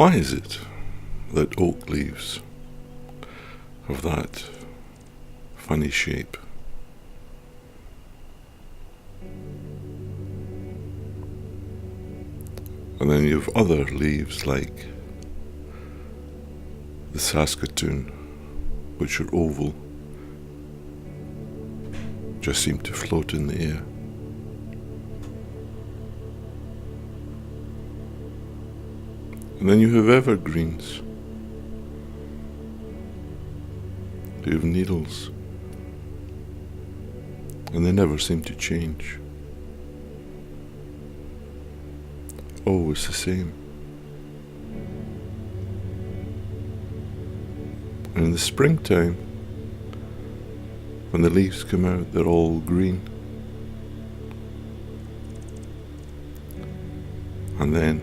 Why is it that oak leaves have that funny shape? And then you have other leaves like the Saskatoon, which are oval, just seem to float in the air. And then you have evergreens. You have needles, and they never seem to change. Always the same. And in the springtime, when the leaves come out, they're all green. And then,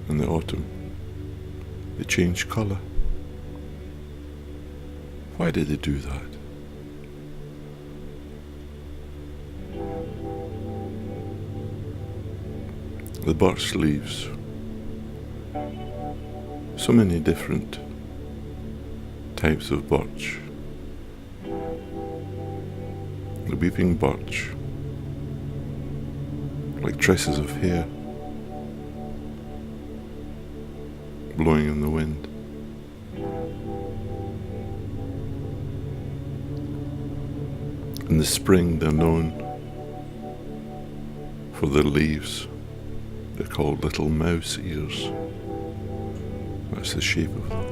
in the autumn, they change colour. Why did they do that? The birch leaves, so many different types of birch. The weeping birch, like tresses of hair blowing in the wind. In the spring they're known for their leaves. They're called little mouse ears. That's the shape of them.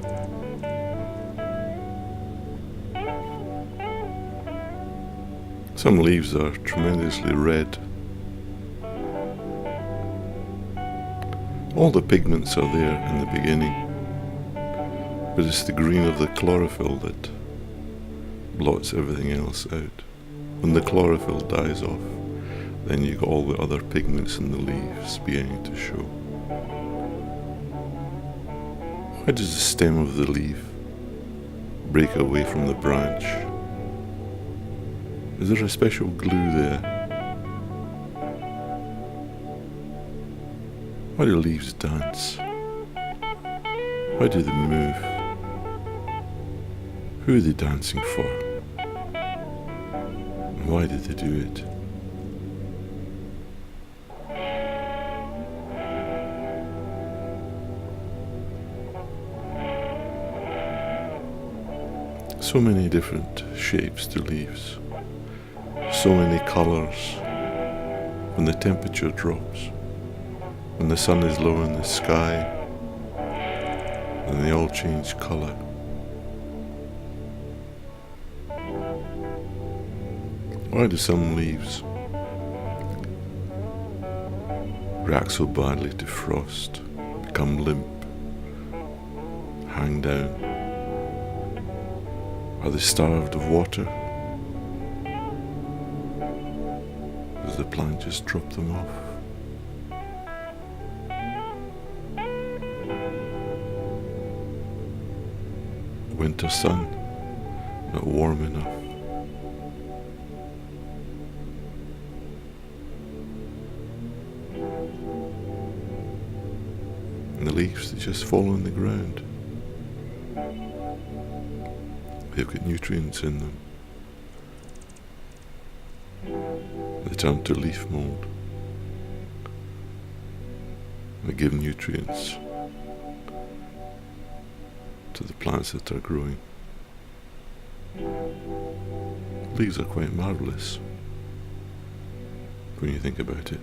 Some leaves are tremendously red. All the pigments are there in the beginning, but it's the green of the chlorophyll that blots everything else out. When the chlorophyll dies off, then you got all the other pigments in the leaves beginning to show. Why does the stem of the leaf break away from the branch? Is there a special glue there? Why do leaves dance? Why do they move? Who are they dancing for? And why did they do it? So many different shapes to leaves, so many colours. When the temperature drops, when the sun is low in the sky, then they all change colour. Why do some leaves react so badly to frost, become limp, hang down? Are they starved of water? Does the plant just drop them off? Winter sun, not warm enough. And the leaves, they just fall on the ground. They've got nutrients in them. They turn to leaf mould. They give nutrients to the plants that are growing. Leaves are quite marvellous when you think about it.